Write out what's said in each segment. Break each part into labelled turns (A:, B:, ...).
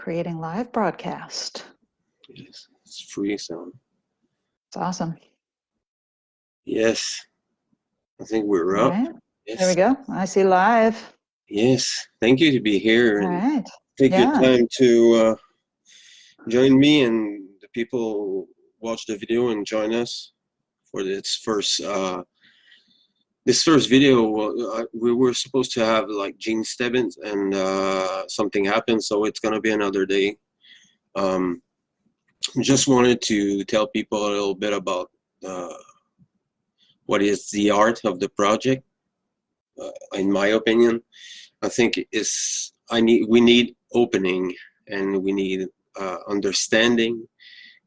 A: creating live broadcast.
B: Yes, it's free, so
A: It's awesome.
B: yes, I think we're
A: All
B: up.
A: right.
B: Yes,
A: There we go. I see live.
B: yes. Thank you to be here
A: All
B: and
A: right.
B: take your
A: Yeah.
B: time to join me and the people who watch the video and join us for this first video. We were supposed to have like Gene Stebbins and something happened, so it's gonna be another day. Just wanted to tell people a little bit about what is the art of the project. In my opinion, I think we need opening, and we need understanding,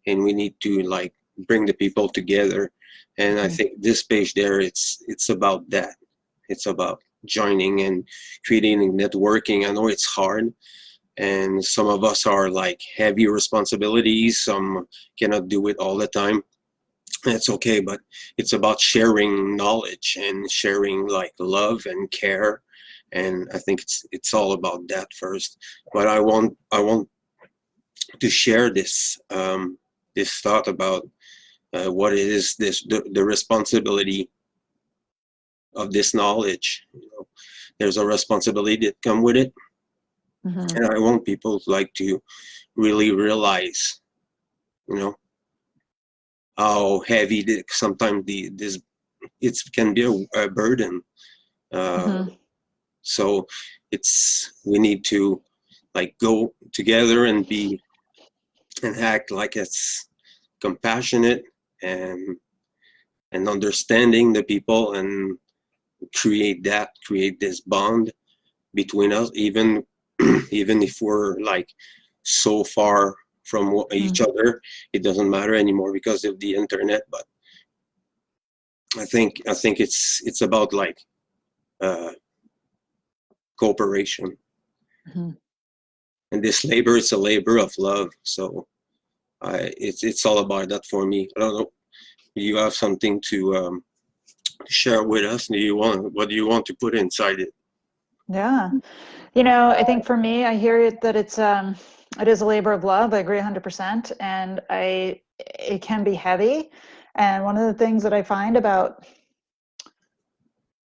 B: and we need to like bring the people together. And I think this page there, it's about that. It's about joining and creating networking. I know it's hard, and some of us are like heavy responsibilities. Some cannot do it all the time. It's okay, but it's about sharing knowledge and sharing like love and care. And I think it's all about that first. But I want to share this this thought about what it is, the responsibility of this knowledge. You know, there's a responsibility that come with it, and I want people like to really realize, you know, how heavy sometimes this it can be a burden. So we need to like go together and act like it's compassionate and understanding the people, and create this bond between us, even even if we're like so far from each other. It doesn't matter anymore because of the internet. But I think it's about like cooperation, and this labor, it's a labor of love. So it's all about that for me. I don't know, do you have something to share with us? What do you want to put inside it?
A: Yeah. You know, I think for me, I hear it that it is a labor of love. I agree 100%. And it can be heavy. And one of the things that I find about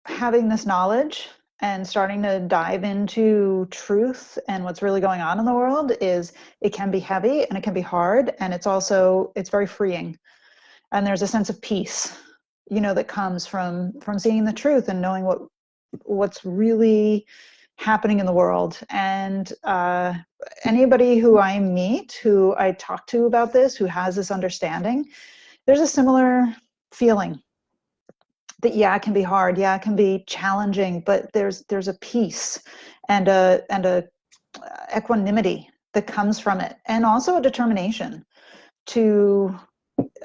A: having this knowledge and starting to dive into truth and what's really going on in the world is it can be heavy and it can be hard. And it's very freeing. And there's a sense of peace, you know, that comes from seeing the truth and knowing what's really happening in the world. And anybody who I meet, who I talk to about this, who has this understanding, there's a similar feeling that, yeah, it can be hard, yeah, it can be challenging, but there's a peace and a equanimity that comes from it, and also a determination to,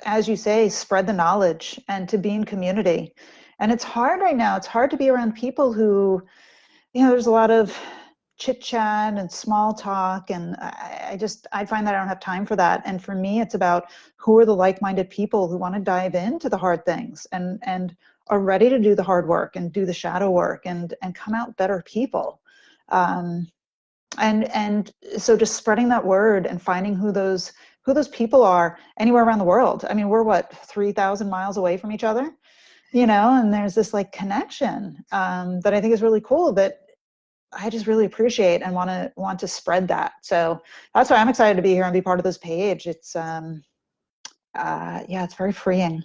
A: as you say, spread the knowledge and to be in community. And it's hard right now. It's hard to be around people who, you know, there's a lot of chit chat and small talk, and I find that I don't have time for that. And for me, it's about who are the like-minded people who want to dive into the hard things and are ready to do the hard work and do the shadow work and come out better people. And so just spreading that word and finding who those people are anywhere around the world. I mean, we're what, 3,000 miles away from each other, you know, and there's this like connection that I think is really cool, that I just really appreciate and want to spread that. So that's why I'm excited to be here and be part of this page. It's yeah, it's very freeing.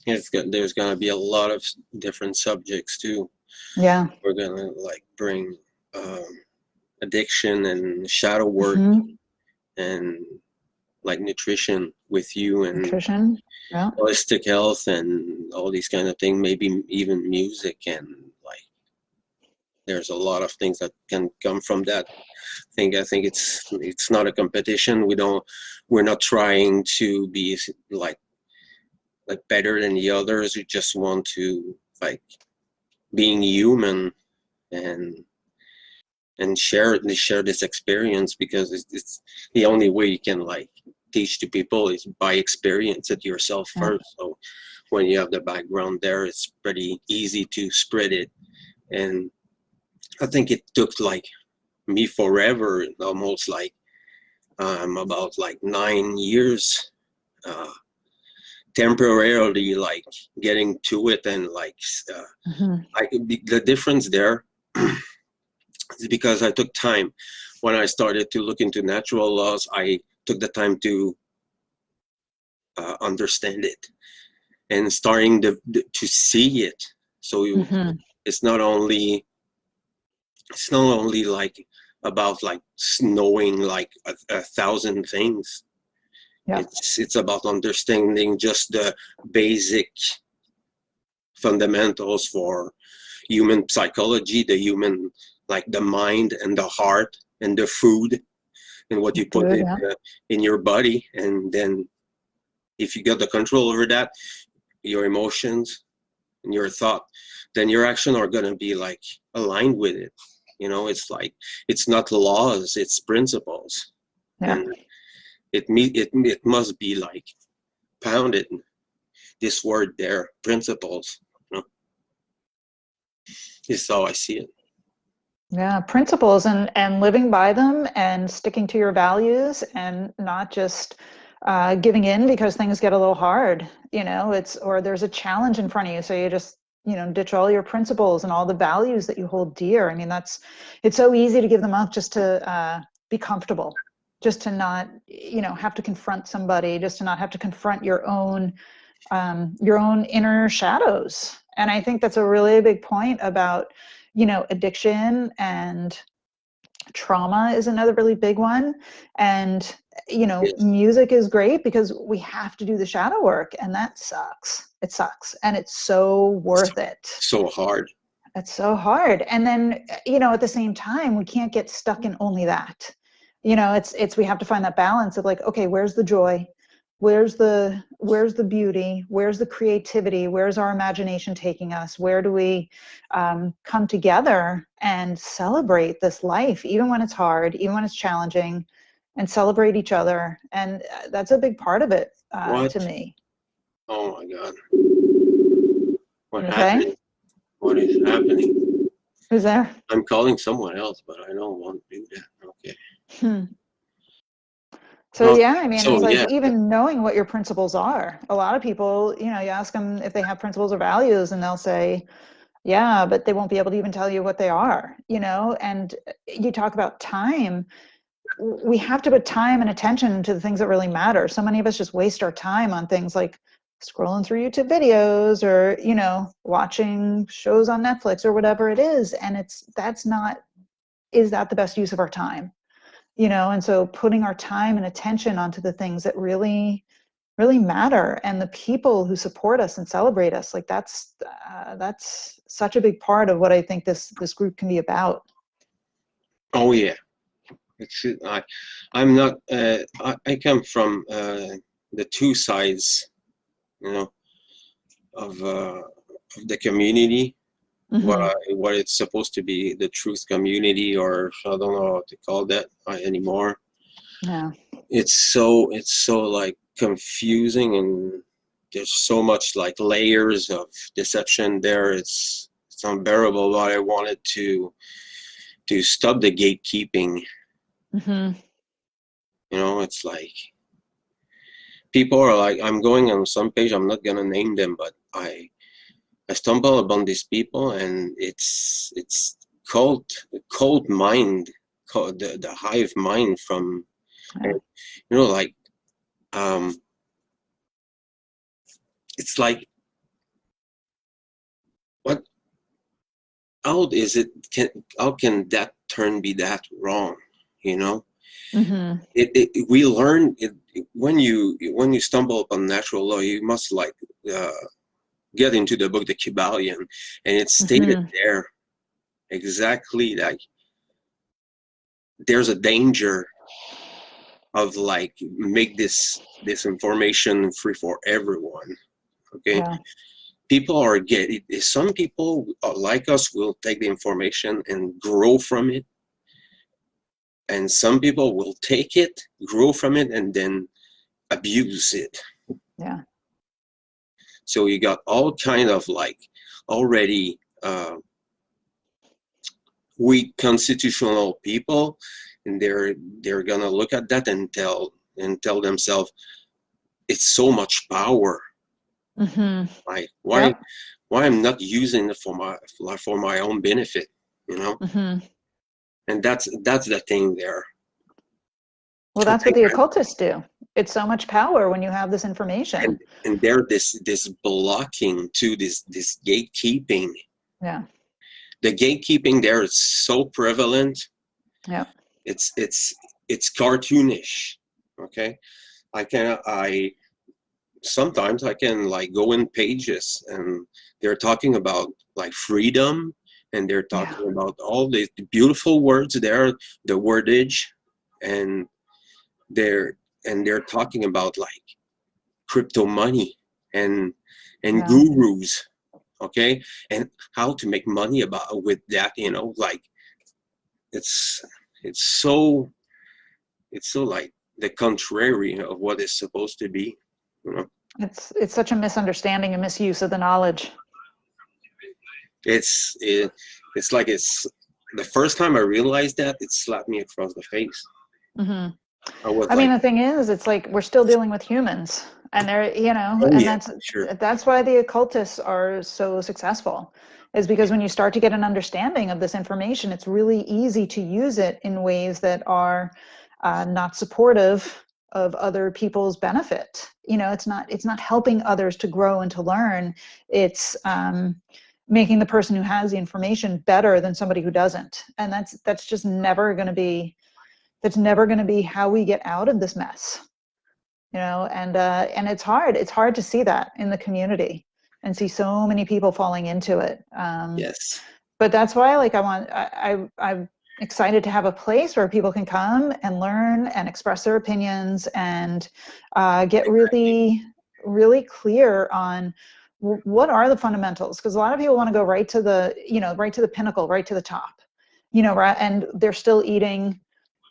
B: There's gonna be a lot of different subjects too.
A: Yeah,
B: we're gonna like bring addiction and shadow work and like nutrition with you, and
A: nutrition, yeah,
B: holistic health and all these kind of things, maybe even music, and like there's a lot of things that can come from that. I think it's not a competition. We're not trying to be like better than the others. We just want to like being human and share this experience, because it's the only way you can like teach to people is by experience it yourself first. So when you have the background there, it's pretty easy to spread it. And I think it took like me forever, almost like about like 9 years, temporarily like getting to it, and like the difference there is because I took time. When I started to look into natural laws, I took the time to understand it and starting to see it. So it's not only like about like knowing like a thousand things.
A: Yeah.
B: It's about understanding just the basic fundamentals for human psychology, the human, like the mind and the heart and the food and what you put
A: Good, yeah.
B: in your body. And then if you got the control over that, your emotions and your thought, then your action are going to be like aligned with it. You know, it's like, it's not laws, it's principles.
A: Yeah.
B: And it must be like pounded, this word there, principles, you know, is how I see it.
A: Yeah, principles, and living by them and sticking to your values, and not just giving in because things get a little hard, you know, or there's a challenge in front of you. So you just, you know, ditch all your principles and all the values that you hold dear. I mean, it's so easy to give them up just to be comfortable, just to not, you know, have to confront somebody, just to not have to confront your own inner shadows. And I think that's a really big point about, you know, addiction, and trauma is another really big one. And, you know,
B: Yes.
A: music is great because we have to do the shadow work, and that sucks. It sucks. And it's so worth it.
B: So hard.
A: It's so hard. And then, you know, at the same time, we can't get stuck in only that. You know, we have to find that balance of like, okay, where's the joy? Where's the beauty? Where's the creativity? Where's our imagination taking us? Where do we come together and celebrate this life, even when it's hard, even when it's challenging, and celebrate each other? And that's a big part of it to me.
B: Oh my God. What
A: Okay.
B: happened? What is happening?
A: Who's there?
B: I'm calling someone else, but I don't want to do that. Okay.
A: So yeah, I mean,
B: So
A: it's like
B: yeah,
A: even knowing what your principles are. A lot of people, you know, you ask them if they have principles or values, and they'll say, yeah, but they won't be able to even tell you what they are, you know. And you talk about time. We have to put time and attention to the things that really matter. So many of us just waste our time on things like scrolling through YouTube videos, or, you know, watching shows on Netflix or whatever it is. And is that the best use of our time? You know, and so putting our time and attention onto the things that really matter, and the people who support us and celebrate us, like that's such a big part of what I think this group can be about.
B: oh yeah. I'm not. I come from the two sides, you know, of the community. What it's supposed to be, the truth community, or I don't know what to call that anymore.
A: Yeah.
B: It's so like confusing, and there's so much like layers of deception there. It's unbearable. But I wanted to stop the gatekeeping. You know, it's like people are like, I'm going on some page, I'm not gonna name them, but I stumble upon these people, and it's cold mind, the hive mind from,
A: Yeah.
B: you know, like it's like, what, how is it, how can that turn be that wrong, you know? We learn it, when you stumble upon natural law, you must like get into the book, the Kybalion, and it's stated there exactly like there's a danger of like make this information free for everyone. Okay.
A: Yeah.
B: People are some people like us will take the information and grow from it, and some people will take it, grow from it, and then abuse it.
A: Yeah.
B: So you got all kind of like already we constitutional people, and they're gonna look at that and tell themselves, it's so much power. Like, why
A: Yep.
B: why I'm not using it for my own benefit, and that's the thing there.
A: Well,
B: I
A: that's what
B: think,
A: the occultists do. It's so much power when you have this information.
B: and there this blocking to this gatekeeping.
A: Yeah.
B: The gatekeeping there is so prevalent.
A: Yeah.
B: It's cartoonish. Okay, I sometimes I can like go in pages and they're talking about like freedom, and they're
A: Yeah.
B: talking about all the beautiful words there, the wordage, and they're they're talking about like crypto money and
A: Yeah.
B: gurus, okay, and how to make money about with that, like it's it's so like the contrary of what is supposed to be, you know.
A: It's such a misunderstanding and misuse of the knowledge.
B: It's it's like it's the first time I realized that, it slapped me across the face. I was
A: I mean,
B: like,
A: the thing is, it's like we're still dealing with humans, and they're,
B: oh
A: and
B: yeah, sure,
A: that's why the occultists are so successful, is because when you start to get an understanding of this information, it's really easy to use it in ways that are not supportive of other people's benefit. It's not helping others to grow and to learn. It's making the person who has the information better than somebody who doesn't, and that's just never going to be how we get out of this mess, and it's hard to see that in the community and see so many people falling into it.
B: yes,
A: But that's why, like, I'm excited to have a place where people can come and learn and express their opinions and get really, really clear on what are the fundamentals, because a lot of people want to go right to the pinnacle, right to the top, right, and they're still eating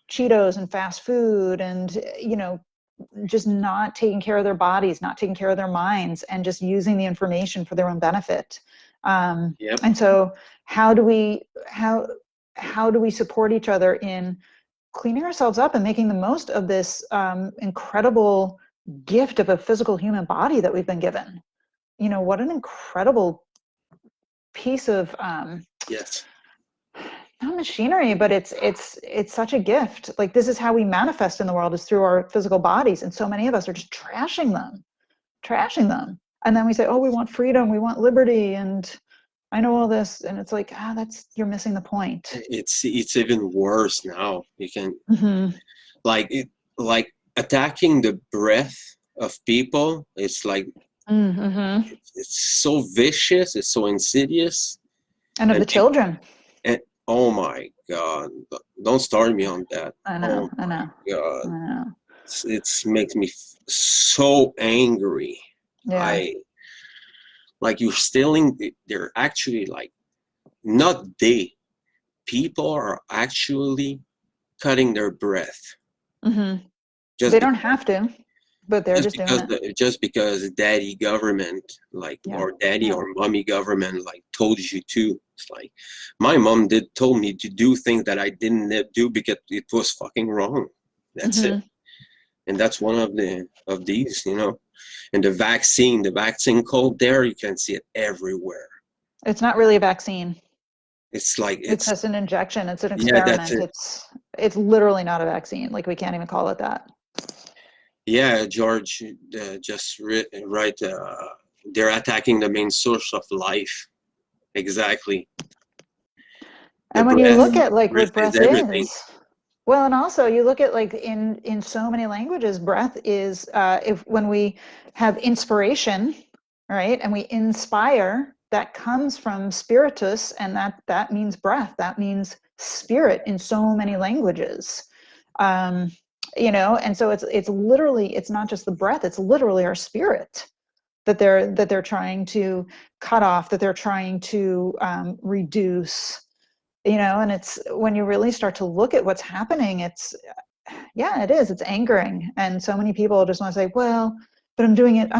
A: Cheetos and fast food and just not taking care of their bodies, not taking care of their minds, and just using the information for their own benefit.
B: yep,
A: And so how do we support each other in cleaning ourselves up and making the most of this incredible gift of a physical human body that we've been given? What an incredible piece of
B: yes,
A: not machinery, but it's such a gift. Like, this is how we manifest in the world, is through our physical bodies, and so many of us are just trashing them, and then we say, oh, we want freedom, we want liberty, and I know all this, and it's like, you're missing the point.
B: it's even worse now. You can
A: Mm-hmm.
B: like it, like attacking the breath of people. It's like
A: Mm-hmm.
B: it's so vicious, it's so insidious,
A: And of
B: and
A: the children.
B: and oh my god, don't start me on that.
A: I know,
B: Oh
A: I
B: my
A: know,
B: god,
A: I know.
B: it's makes me so angry.
A: Yeah.
B: I like you're stealing. They're actually like not they. People are actually cutting their breath
A: Mm-hmm.
B: just
A: They
B: be,
A: don't have to, but they're just doing it.
B: just because daddy government like
A: Yeah.
B: or daddy
A: Yeah.
B: or mommy government like told you to. It's like my mom did told me to do things that I didn't do because it was fucking wrong. That's it.
A: Mm-hmm.
B: And that's one of these, and the vaccine code there, you can see it everywhere.
A: It's not really a vaccine.
B: It's like
A: It's
B: it's
A: just an injection. It's an
B: yeah, that's
A: experiment.
B: it.
A: It's literally not a vaccine. Like, we can't even call it that.
B: Yeah, George, just right. They're attacking the main source of life. Exactly. The
A: And when you
B: breath.
A: look at, like,
B: Breath
A: what
B: is
A: breath
B: everything.
A: is, well, and also you look at, like, in so many languages, breath is if when we have inspiration, right, and we inspire, that comes from spiritus, and that means breath. That means spirit in so many languages. Um, and so it's literally, it's not just the breath, it's literally our spirit that they're trying to cut off, that they're trying to reduce, and it's when you really start to look at what's happening, it's angering. And so many people just want to say, well, but I'm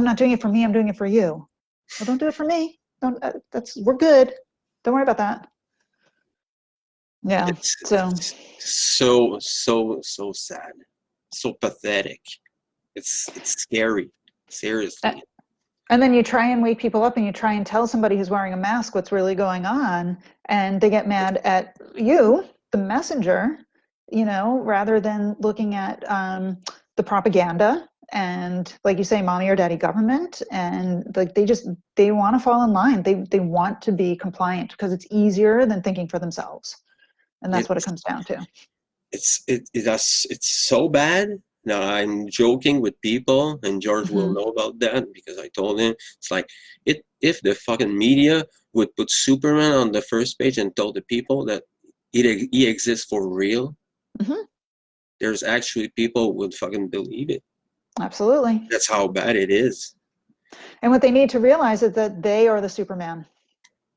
A: not doing it for me, I'm doing it for you. Well, don't do it for me. Don't, we're good. Don't worry about that. Yeah. So,
B: It's so sad, so pathetic. It's scary,
A: uh,
B: seriously.
A: and then you try and wake people up and you try and tell somebody who's wearing a mask what's really going on, and they get mad at you, the messenger, rather than looking at the propaganda and, like you say, mommy or daddy government. And like they want to fall in line. They want to be compliant because it's easier than thinking for themselves. And that's what it
B: It's
A: comes down to.
B: it's so bad. Now I'm joking with people, and George will
A: Hmm.
B: know about that because I told him it's like if the fucking media would put Superman on the first page and told the people that he exists for real,
A: Hmm.
B: there's actually people would fucking believe it.
A: Absolutely.
B: That's how bad it is.
A: And what they need to realize is that they are the Superman.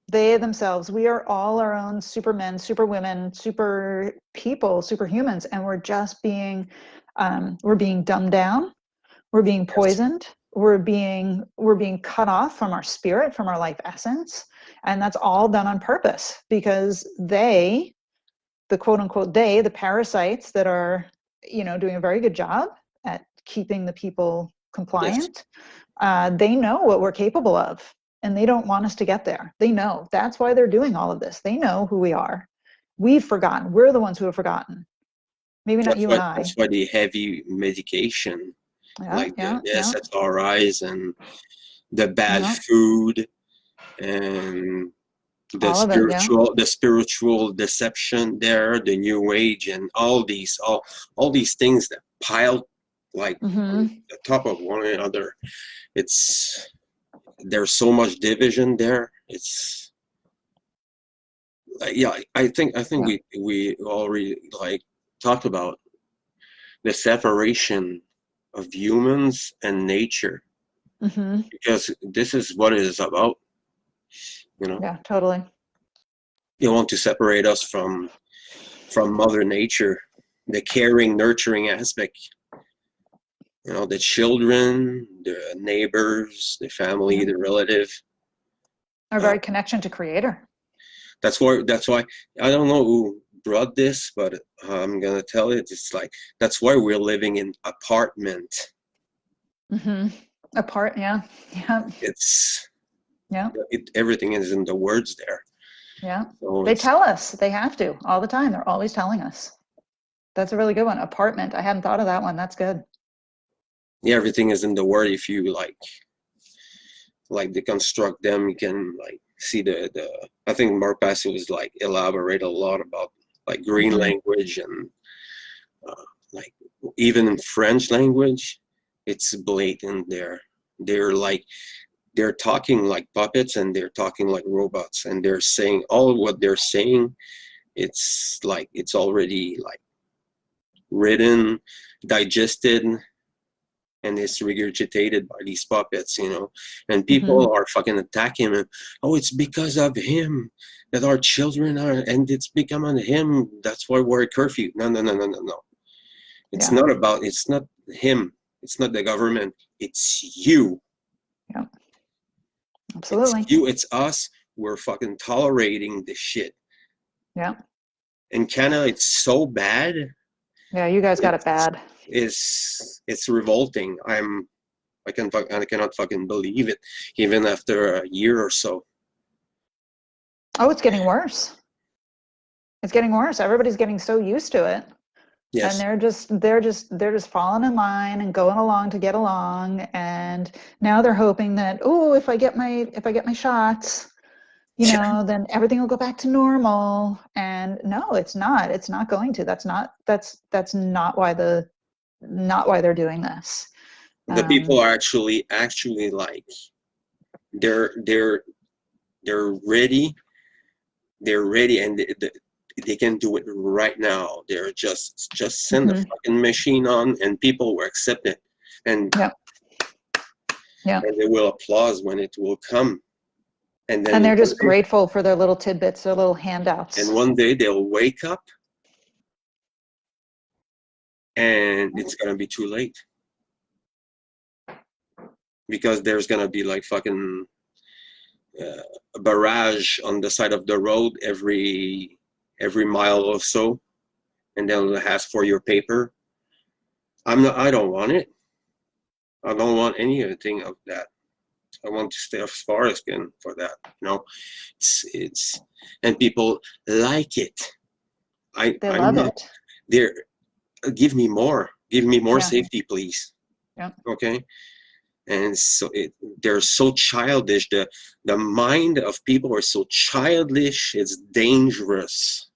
A: They themselves, we are all our own supermen, superwomen, super people, superhumans, and we're being dumbed down, we're being
B: Yes,
A: poisoned, we're being cut off from our spirit, from our life essence. And that's all done on purpose because the quote unquote the parasites that are, doing a very good job at keeping the people
B: yes.
A: compliant, they know what we're capable of, and they don't want us to get there. They know. That's why they're doing all of this. They know who we are. We've forgotten. We're the ones who have forgotten. Maybe not you and
B: That's
A: I.
B: why the heavy medication,
A: Yeah,
B: like
A: yeah,
B: the
A: yeah,
B: SSRIs and the bad
A: yeah.
B: food and
A: All of it. Yeah.
B: the spiritual deception there, the new age, and all these things that pile like on
A: Mm-hmm.
B: the top of one another. It's there's so much division there. It's like, yeah, I think
A: Yeah.
B: we already like talked about the separation of humans and nature,
A: Mm-hmm.
B: because this is what it is about. You know,
A: Yeah. Totally.
B: you want to separate us from Mother Nature, the caring, nurturing aspect. You know, the children, the neighbors, the family,
A: Yeah.
B: the relative.
A: Our
B: Uh,
A: very connection to Creator.
B: that's why I don't know who brought this, but I'm gonna tell it. It's like that's why we're living in apartment.
A: Mm-hmm. Apart. Yeah. Yeah.
B: It's
A: Yeah.
B: everything is in the words there.
A: Yeah.
B: So
A: They
B: it's
A: tell us. They have to all the time. They're always telling us. That's a really good one. Apartment. I hadn't thought of that one. That's good.
B: yeah, everything is in the word. If you like deconstruct them, you can like see the I think Mark Passy was like elaborate a lot about like green
A: Mm-hmm.
B: language and like even in French language, it's blatant there. They're like they're talking like puppets and they're talking like robots, and they're saying all what they're saying. It's like it's already like written, digested, and it's regurgitated by these puppets, and
A: Mm-hmm.
B: people are fucking attacking him. Oh, it's because of him that our children are, and it's become on him. That's why we're at curfew. No, no, no, no, no, no.
A: Yeah.
B: It's not him. It's not the government. It's you.
A: Yeah.
B: It's
A: Absolutely.
B: you. It's us. We're fucking tolerating this shit.
A: Yeah.
B: In Canada, it's so bad.
A: Yeah. You guys got it
B: It's
A: bad.
B: it's revolting. I cannot fucking believe it, even after a year or so.
A: Oh, it's getting worse. It's getting worse. Everybody's getting so used to it. And
B: Yes.
A: they're just falling in line and going along to get along. And now they're hoping that, oh, if I get my shots, then everything will go back to normal. And no, it's not. It's not going to. That's not why they're doing this.
B: The people
A: Um,
B: are actually like they're they're ready. They're ready, and they can do it right now. They're just send the
A: mhm.
B: fucking machine on, and people will accept it, and
A: Yeah, yeah.
B: and they will applaud when it will come, and
A: And
B: then
A: they're just grateful for their little tidbits, their little handouts.
B: one day they'll wake up, and it's gonna be too late because there's gonna be like fucking a barrage on the side of the road every every mile or so, and they'll ask for your paper. I don't want it. I don't want anything of that. I want to stay as far as can for that. It's and people like it.
A: They
B: I'm
A: love
B: not
A: it.
B: there. Give me more. Give me more
A: Yeah.
B: safety, please.
A: Yeah.
B: Okay. And so they're so childish. The mind of people are so childish. It's dangerous.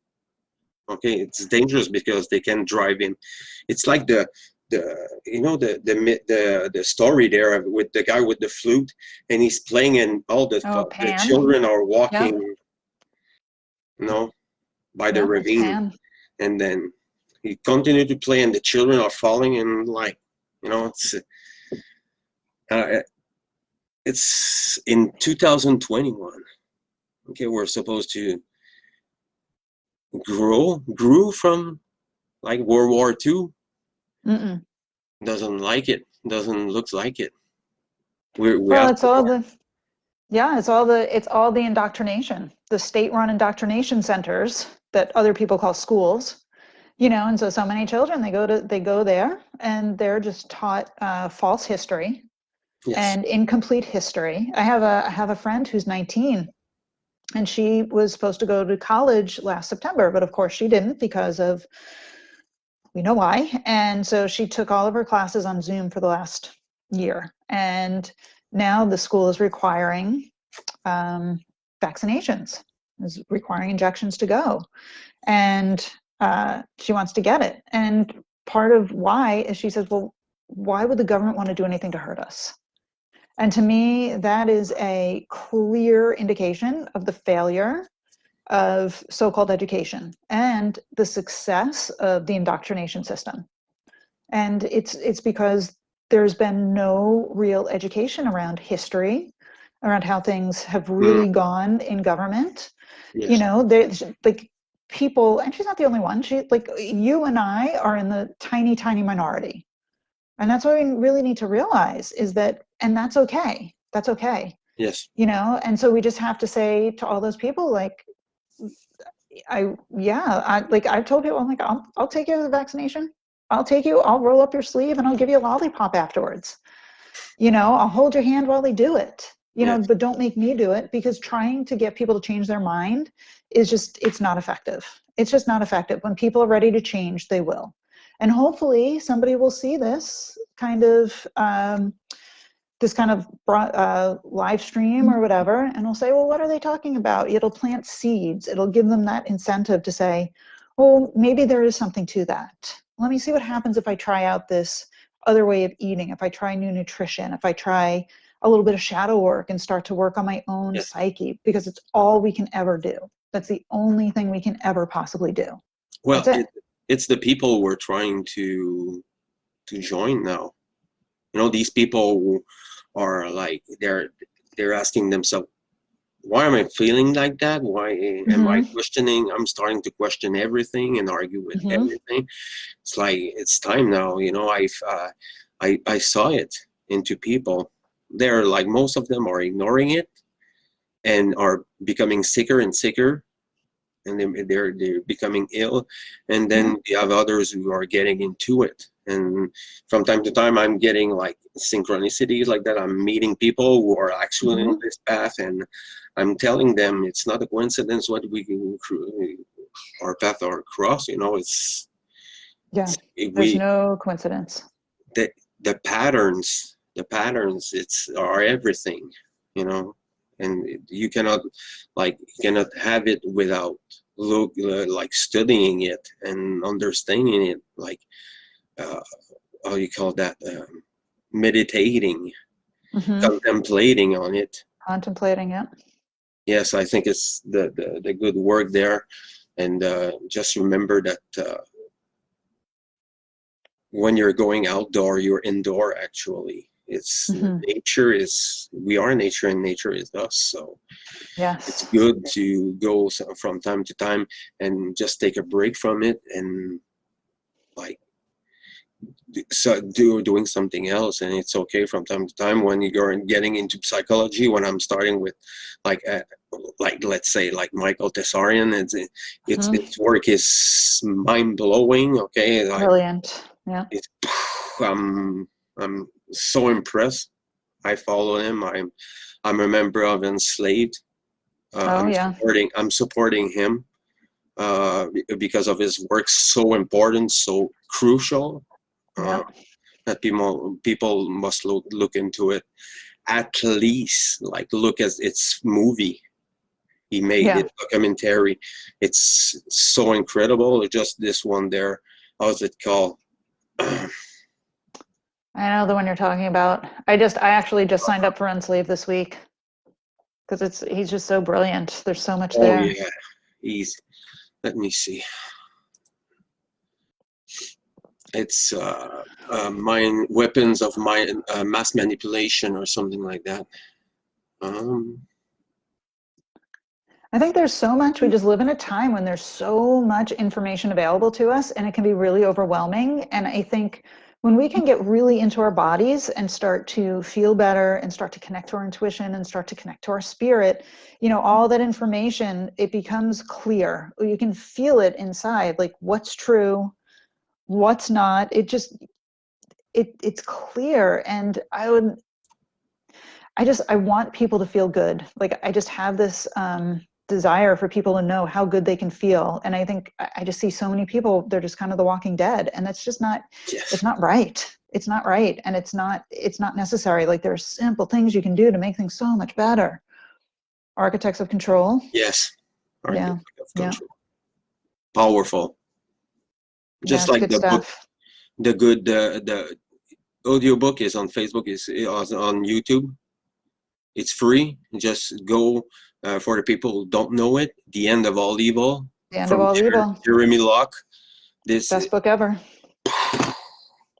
B: Okay, it's dangerous because they can drive in. It's like the story there with the guy with the flute, and he's playing, and all
A: Oh,
B: the
A: Pan.
B: children are
A: Yeah.
B: walking, by the
A: Yeah, it's
B: ravine,
A: Pan.
B: and then he continued to play, and the children are falling, and uh, it's in 2021. Okay, we're supposed to grew from like World War II.
A: Mm-mm.
B: Doesn't like it. Doesn't look like it. We
A: Well,
B: have
A: it's all the yeah, it's all the indoctrination, the state-run indoctrination centers that other people call schools. And so many children they go there and they're just taught false history
B: yes,
A: and incomplete history. I have a friend who's 19, and she was supposed to go to college last September, but of course she didn't because of we know why. And so she took all of her classes on Zoom for the last year, and now the school is requiring vaccinations, is requiring injections to go, and she wants to get it. And part of why is she says, well, why would the government want to do anything to hurt us? And to me, that is a clear indication of the failure of so-called education and the success of the indoctrination system. And it's because there's been no real education around history, around how things have
B: mm,
A: really gone in government.
B: yes,
A: There's like people, and she's not the only one. She like you and I are in the tiny, tiny minority. And that's what we really need to realize is that, and that's okay. That's okay.
B: yes,
A: And so we just have to say to all those people, like, I've told people, I'm like, I'll take you to the vaccination. I'll take you, I'll roll up your sleeve and I'll give you a lollipop afterwards. I'll hold your hand while they do it,
B: yes.
A: but don't make me do it, because trying to get people to change their mind is just, it's not effective. It's just not effective. When people are ready to change, they will. And hopefully somebody will see this kind of live stream or whatever, and we'll say, well, what are they talking about? It'll plant seeds. It'll give them that incentive to say, oh, maybe there is something to that. Let me see what happens if I try out this other way of eating, if I try new nutrition, if I try a little bit of shadow work and start to work on my own
B: Yes.
A: psyche, because it's all we can ever do. That's the only thing we can ever possibly do.
B: Well,
A: That's it.
B: it's the people we're trying to join now. These people who are like they're asking themselves, why am I feeling like that? Why am I
A: Mm-hmm.
B: questioning? I'm starting to question everything and argue with
A: Mm-hmm.
B: everything. It's like it's time now. I saw it into people. They're like most of them are ignoring it and are becoming sicker and sicker, and they're becoming ill, and then you have others who are getting into it. And from time to time I'm getting like synchronicities like that. I'm meeting people who are actually
A: Mm-hmm.
B: on this path, and I'm telling them it's not a coincidence what our path are cross.
A: Yeah. There's
B: We
A: no coincidence.
B: the the patterns are everything, you know and you cannot have it without like studying it and understanding it, like uh, how you call that, meditating,
A: Mm-hmm.
B: contemplating on it.
A: Contemplating it.
B: Yes, I think it's the good work there. And just remember that when you're going outdoor, you're indoor actually. It's
A: Mm-hmm.
B: nature is we are nature and nature is us. So it's
A: Yes.
B: good to go from time to time and just take a break from it and like doing something else, and it's okay from time to time. When you're getting into psychology, when I'm starting with like let's say like Michael Tessarian, its work is mind-blowing. Okay,
A: Brilliant. Yeah.
B: it's, I'm so impressed. I follow him. I'm a member of Enslaved.
A: Oh yeah.
B: I'm supporting him because of his work, so important, so crucial,
A: Yeah.
B: that people must look into it. At least like look at its movie he made,
A: Yeah.
B: it documentary. It's so incredible. Just this one there, how's it called?
A: I know the one you're talking about. I actually just signed up for Unsleeve this week because he's just so brilliant. There's so much
B: Oh
A: there.
B: yeah, he's, let me see. It's weapons of mass manipulation or something like that.
A: I think there's so much, we just live in a time when there's so much information available to us, and it can be really overwhelming. And I think when we can get really into our bodies and start to feel better and start to connect to our intuition and start to connect to our spirit, all that information, it becomes clear. You can feel it inside, like what's true, what's not. It's clear. And I want people to feel good. Like I just have this desire for people to know how good they can feel. And I think I just see so many people, they're just kind of the walking dead. And that's just not,
B: Yes.
A: it's not right. It's not right. And it's not necessary. Like there are simple things you can do to make things so much better. Architects of control.
B: Yes.
A: Yeah.
B: Of
A: Yeah.
B: control. Powerful.
A: Yeah.
B: Just
A: It's
B: like
A: good
B: the book,
A: stuff.
B: the audiobook is on Facebook, is on YouTube. It's free. Just go, for the people who don't know it, The End of All Evil,
A: The End of
B: from
A: All Evil.
B: Jeremy Locke. This
A: Best book ever.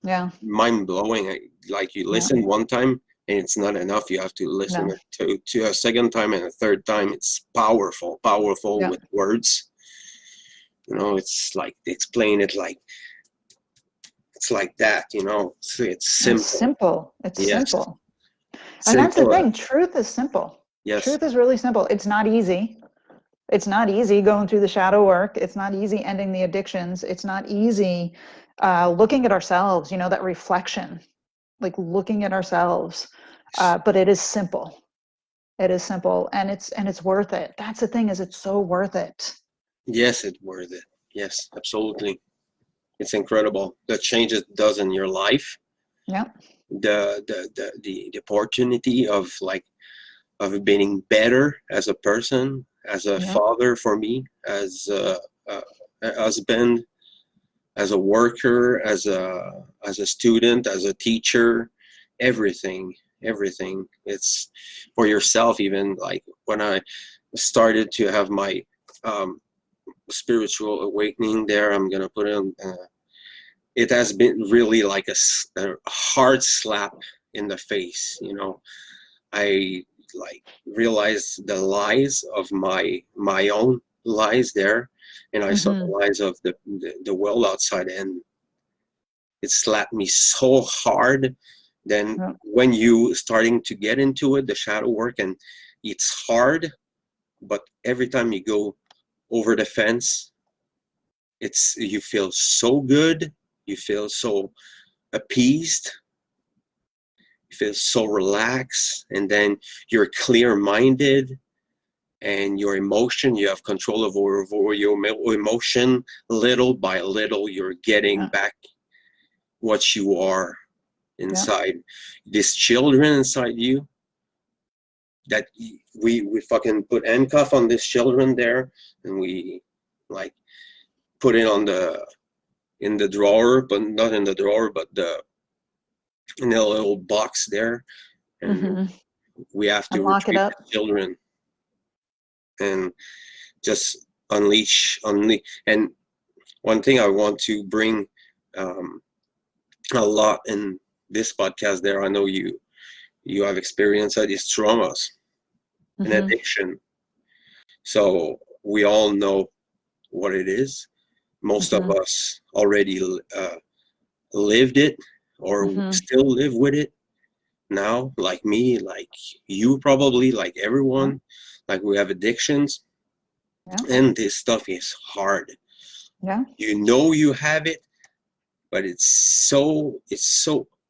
A: Yeah.
B: mind-blowing. Like you
A: Yeah.
B: listen one time and it's not enough. You have to listen
A: No.
B: to a second time and a third time. It's powerful
A: Yeah.
B: with words. It's like they explain it like it's like that. It's
A: And it's
B: simple.
A: simple. It's
B: Yes,
A: simple. And that's the
B: simple.
A: thing. Truth is simple.
B: Yes,
A: Truth is really simple. It's not easy. It's not easy going through the shadow work. It's not easy ending the addictions. It's not easy looking at ourselves, that reflection, like looking at ourselves. But it is simple. It is simple, and it's worth it. That's the thing, is it's so worth it.
B: yes, it's worth it. Yes, absolutely. It's incredible the change it does in your life.
A: Yeah.
B: The opportunity of being better as a person, as a
A: Yeah.
B: father for me, as a husband, as a worker, as a student, as a teacher, everything. It's for yourself. Even like when I started to have my spiritual awakening there, I'm gonna put in. It has been really like a hard slap in the face. I like realized the lies of my own lies there, and I saw the
A: Mm-hmm.
B: lies of the world outside, and it slapped me so hard. Then
A: Yeah.
B: when you starting to get into it, the shadow work, and it's hard, but every time you go over the fence, you feel so good, you feel so appeased, you feel so relaxed, and then you're clear-minded, and your emotion, you have control over your emotion. Little by little, you're getting
A: Yeah.
B: back what you are
A: Yeah.
B: inside. These children inside you, that we fucking put handcuff on these children there, and we like put it in the drawer, but not in the drawer, but in a little box there, and
A: Mm-hmm.
B: we have to
A: And lock it
B: retrieve
A: up.
B: the children and just unleash. And one thing I want to bring um, a lot in this podcast there, I know you have experienced that, is traumas and
A: Mm-hmm.
B: addiction. So we all know what it is. Most of
A: Mm-hmm.
B: us already lived it or
A: Mm-hmm.
B: still live with it now, like me, like you, probably like everyone, like we have addictions,
A: Yeah.
B: and this stuff is hard.
A: Yeah.
B: You know you have it, but it's so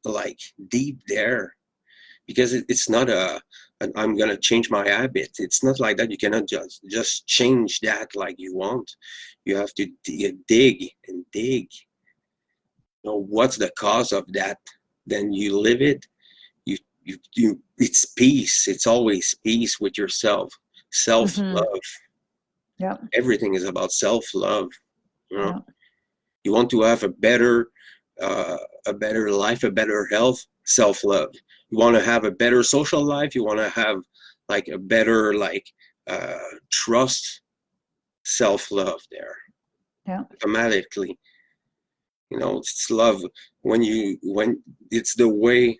B: like deep there, because it's not I'm gonna change my habit. It's not like that. You cannot just change that like you want. You have to dig and dig. You know what's the cause of that? Then you live it. You. It's peace. It's always peace with yourself. Self
A: Mm-hmm.
B: love.
A: Yeah.
B: Everything is about self love. You know,
A: Yeah.
B: you want to have uh, a better life, a better health. Self love. You want to have a better social life. You want to have like a better trust. Self love there
A: Yeah.
B: automatically. You know, it's love when it's the way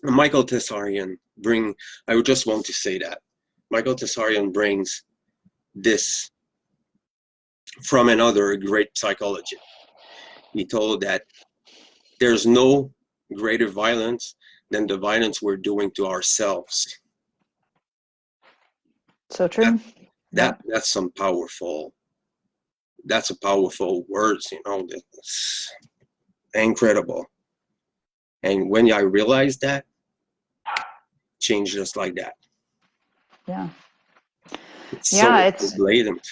B: Michael Tessarian bring. I would just want to say that Michael Tessarian brings this from another great psychologist. He told that there's no greater violence than the violence we're doing to ourselves.
A: So
B: That
A: true. Yeah.
B: that's some powerful. That's a powerful words. You know, that's incredible. And when I realized that, changed just like that.
A: Yeah.
B: It's so
A: Yeah. It's,
B: blatant.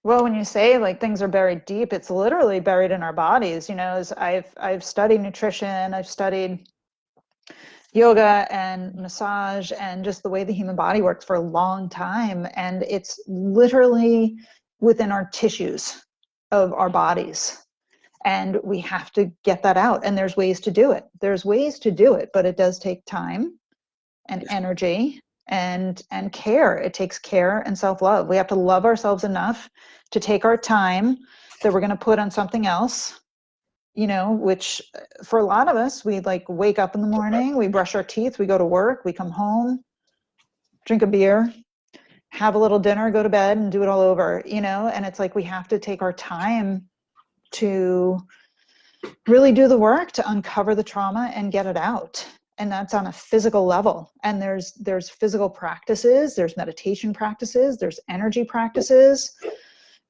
A: well, when you say like things are buried deep, it's literally buried in our bodies. You know, as I've studied nutrition, I've studied yoga and massage and just the way the human body works for a long time. And it's literally within our tissues of our bodies. And we have to get that out. And there's ways to do it. There's ways to do it, but it does take time and energy and care. It takes care and self-love. We have to love ourselves enough to take our time that we're going to put on something else, you know, which for a lot of us, we like wake up in the morning, we brush our teeth, we go to work, we come home, drink a beer, have a little dinner, go to bed, and do it all over, you know. And it's like we have to take our time to really do the work to uncover the trauma and get it out. And that's on a physical level. And there's physical practices, there's meditation practices, there's energy practices.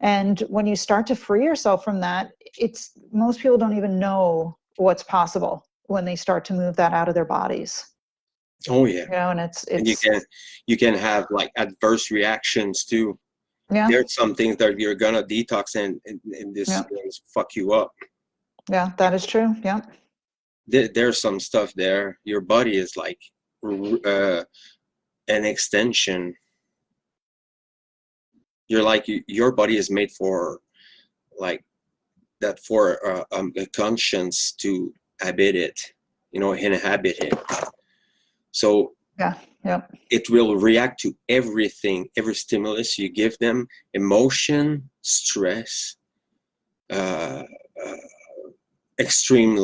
A: And when you start to free yourself from that, it's most people don't even know what's possible when they start to move that out of their bodies.
B: Oh yeah.
A: You know, and
B: And
A: it's
B: you can have like adverse reactions too.
A: yeah,
B: There's some things that you're gonna detox and this
A: yeah,
B: will fuck you up.
A: yeah, that is true. Yeah.
B: There's some stuff there. Your body is like uh, an extension. You're like your body is made for like that, for a conscience to habit it, you know, inhabit it. So
A: Yeah. Yeah.
B: it will react to everything, every stimulus you give them, emotion, stress, uh, uh, extreme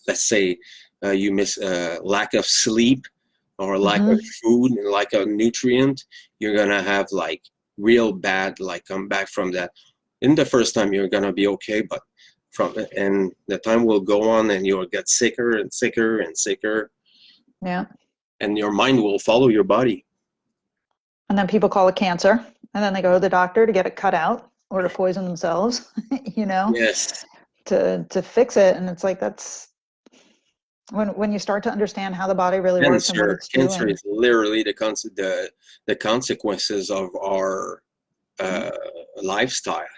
B: let's say you miss lack of sleep or lack of
A: Mm-hmm.
B: food and lack of nutrient, you're gonna have like real bad like come back from that. In the first time you're gonna be okay, but and the time will go on and you'll get sicker and sicker and sicker,
A: Yeah.
B: and your mind will follow your body.
A: And then people call it cancer, and then they go to the doctor to get it cut out or to poison themselves, you know,
B: Yes.
A: to fix it. And it's like that's when you start to understand how the body really works and what it's
B: Cancer
A: doing.
B: is literally the consequences of our
A: Yeah,
B: uh, lifestyle.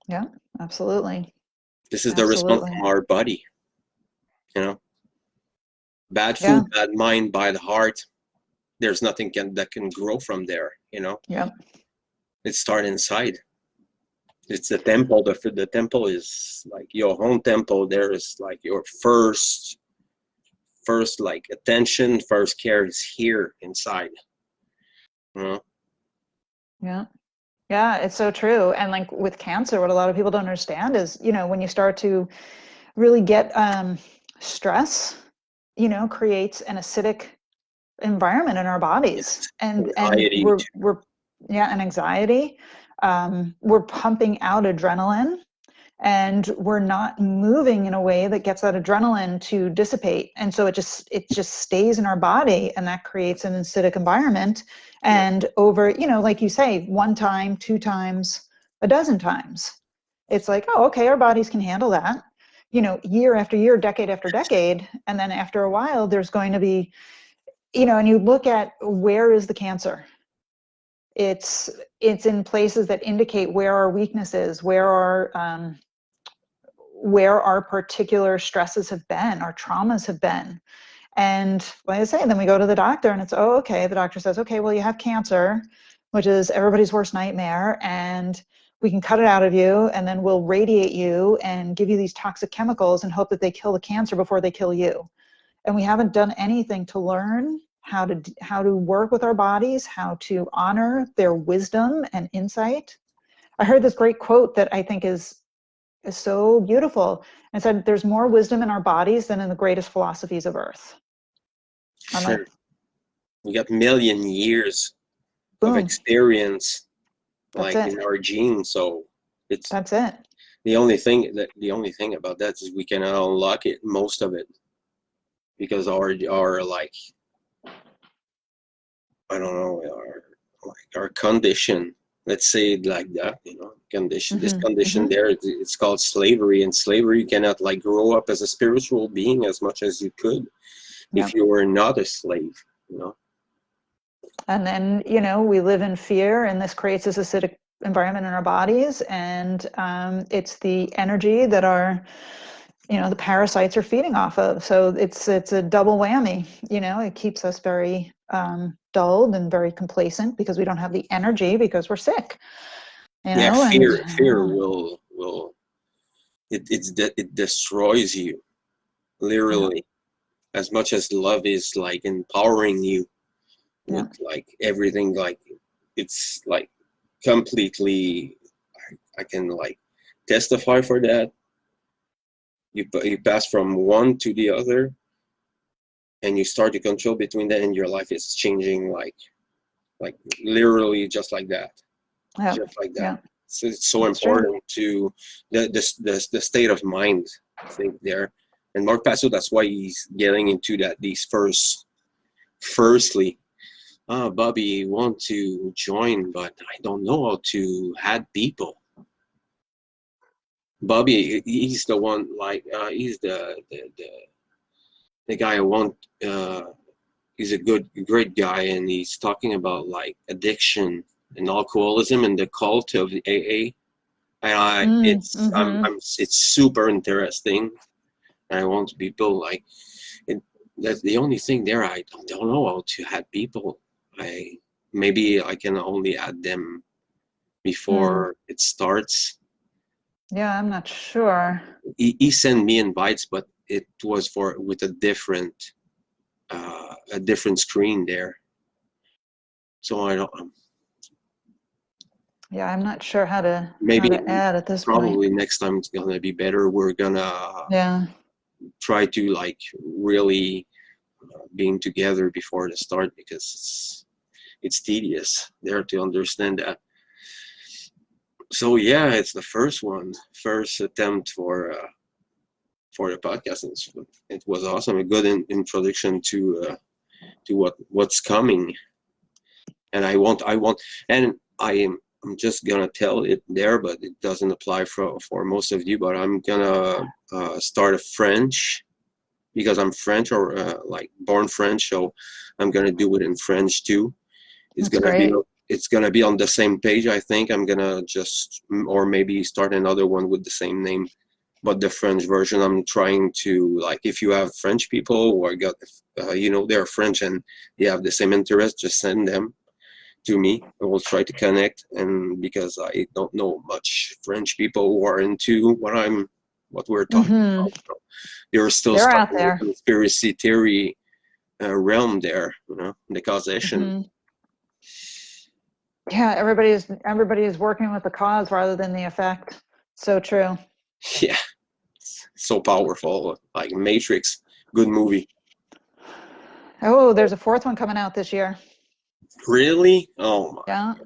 A: yeah, absolutely.
B: This is the response
A: Absolutely.
B: from our body, you know. Bad
A: Yeah,
B: food, bad mind, bad heart. There's nothing that can grow from there, you know.
A: yeah,
B: It starts inside. It's the temple. The temple is like your home temple. There is like your first like attention, first care is here inside. You know?
A: yeah. Yeah, it's so true. And like with cancer, what a lot of people don't understand is, you know, when you start to really get stress, you know, creates an acidic environment in our bodies.
B: Yes.
A: And
B: Anxiety.
A: we're yeah, and anxiety. We're pumping out adrenaline. and we're not moving in a way that gets that adrenaline to dissipate. And so it just stays in our body, and that creates an acidic environment. And over, you know, like you say, one time, two times, a dozen times, it's like, oh, okay, our bodies can handle that, you know, year after year, decade after decade. And then after a while, there's going to be, you know, and you look at where is the cancer. It's in places that indicate where our weakness is, where our particular stresses have been, our traumas have been. And like I say, then we go to the doctor and it's, oh, okay. The doctor says, okay, well, you have cancer, which is everybody's worst nightmare. And we can cut it out of you, and then we'll radiate you and give you these toxic chemicals and hope that they kill the cancer before they kill you. And we haven't done anything to learn how to work with our bodies, how to honor their wisdom and insight. I heard this great quote that I think is so beautiful. And said, there's more wisdom in our bodies than in the greatest philosophies of earth. I'm
B: Sure.
A: like,
B: We got million years of
A: boom,
B: experience,
A: that's
B: like
A: it.
B: in our genes. So it's
A: That's it.
B: the only thing about that is we cannot unlock it, most of it, because our like, I don't know, our condition, let's say it like that, you know, condition, this condition there, it's called slavery. And slavery, you cannot like grow up as a spiritual being as much as you could if you were not a slave, you know.
A: And then, you know, we live in fear, and this creates this acidic environment in our bodies. And it's the energy that the parasites are feeding off of. So it's a double whammy. You know, it keeps us very dulled and very complacent because we don't have the energy because we're sick. You know,
B: Fear will it destroys you, literally, as much as love is like empowering you with like everything, like it's like completely, I can like testify for that. You pass from one to the other, and you start to control between that, and your life is changing like literally just like that. Just like that. So it's so important to the state of mind, I think, there. And Mark Passo, that's why he's getting into that. These firstly, Bobby want to join, but I don't know how to add people. Bobby, he's the one, like he's the guy I want. He's a great guy, and he's talking about like addiction and alcoholism and the cult of the AA. And it's super interesting. And I want people like that's the only thing there. I don't know how to add people. Maybe I can only add them before it starts.
A: Yeah, I'm not sure.
B: He sent me invites, but it was with a different screen there. So I don't.
A: Yeah, I'm not sure how to add at this point.
B: Probably next time it's gonna be better. We're gonna try to like really being together before the start, because it's tedious there to understand that. So yeah, it's the first attempt for the podcast. It was awesome, a good introduction to what's coming. And I'm just gonna tell it there, but it doesn't apply for most of you. But I'm gonna start a French, because I'm French, or like born French, so I'm gonna do it in French too. It's gonna be on the same page. I think I'm gonna or maybe start another one with the same name, but the French version. I'm trying to, like, if you have French people who are they're French and you have the same interest, just send them to me. I will try to connect, and because I don't know much French people who are into what we're talking about. So you're still stuck in the conspiracy theory realm there, the causation.
A: Yeah, everybody is working with the cause rather than the effect. So true.
B: Yeah, so powerful. Like Matrix, good movie.
A: Oh, there's a fourth one coming out this year.
B: Really? Oh my God.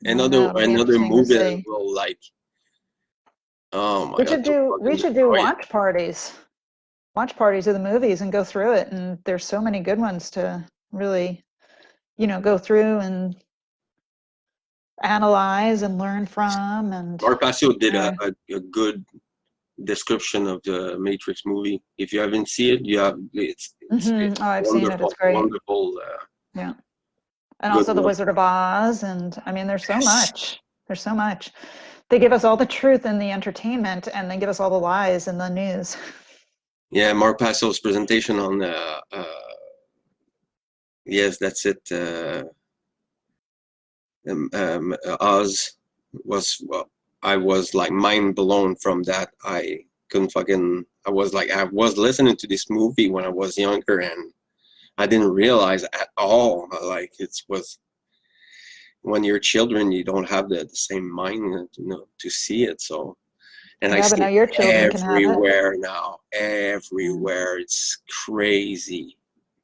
B: Another movie that will Oh my God, to
A: We
B: fucking
A: should do
B: destroy it.
A: watch parties of the movies and go through it. And there's so many good ones to really, go through and analyze and learn from. And
B: Marpacio did
A: uh,
B: a good description of the Matrix movie. If you haven't seen it, it's
A: oh, I've seen it. It's
B: wonderful,
A: great.
B: wonderful,
A: Yeah. And
B: good
A: also The
B: one.
A: Wizard of Oz. And I mean, there's so
B: Yes.
A: much. There's so much. They give us all the truth in the entertainment, and they give us all the lies in the news.
B: Yeah, Marpacio's presentation on yes, that's it. Oz was, well, I was like mind blown from that. I couldn't fucking. I was like, I was listening to this movie when I was younger, and I didn't realize at all. Like it was when you're children, you don't have the same mind, to see it. So, and I
A: Yeah, but
B: see
A: now your
B: it
A: children can have it.
B: everywhere now.
A: Yeah.
B: Everywhere, it's crazy.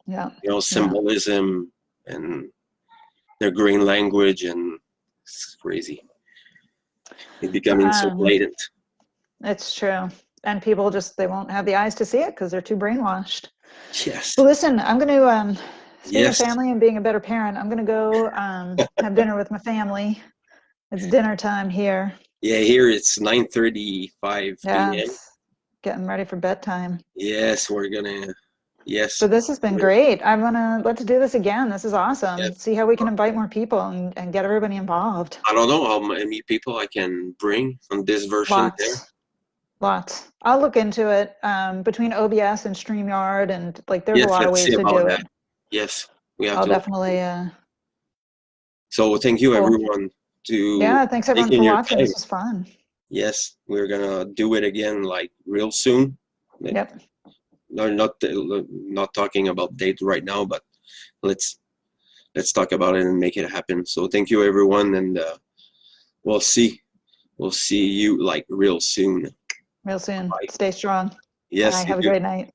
A: Yeah. Yeah.
B: Symbolism and their green language, and it's crazy. It's becoming so
A: Um,
B: blatant.
A: it's true. And people just, they won't have the eyes to see it because they're too brainwashed.
B: Yes.
A: Well, listen, I'm going to, speaking of
B: Yes.
A: family and being a better parent, I'm going to go have dinner with my family. It's dinner time here.
B: Yeah, here it's 9:35
A: Yeah,
B: p.m.
A: it's getting ready for bedtime.
B: Yes, we're gonna. Yes.
A: But this has been great. Let's do this again. This is
B: Yeah.
A: awesome. See how we can invite more people and get everybody involved.
B: I don't know how many people I can bring on this version there.
A: Lots, lots. I'll look into it. Between OBS and StreamYard, and like, there's a
B: Yes,
A: lot of
B: let's see
A: ways to
B: about
A: do
B: that.
A: it.
B: Yes, we have
A: I'll
B: to.
A: definitely,
B: So thank you
A: cool.
B: everyone to
A: Yeah, thanks everyone
B: taking
A: for
B: your
A: watching.
B: time.
A: This was fun.
B: Yes, we're gonna do it again like real soon. Like,
A: Yep.
B: no, not talking about date right now, but let's talk about it and make it happen. So thank you everyone, and we'll see you like real soon.
A: Real soon.
B: Bye.
A: Stay strong. Bye.
B: Yes, you
A: Have a
B: do.
A: great night.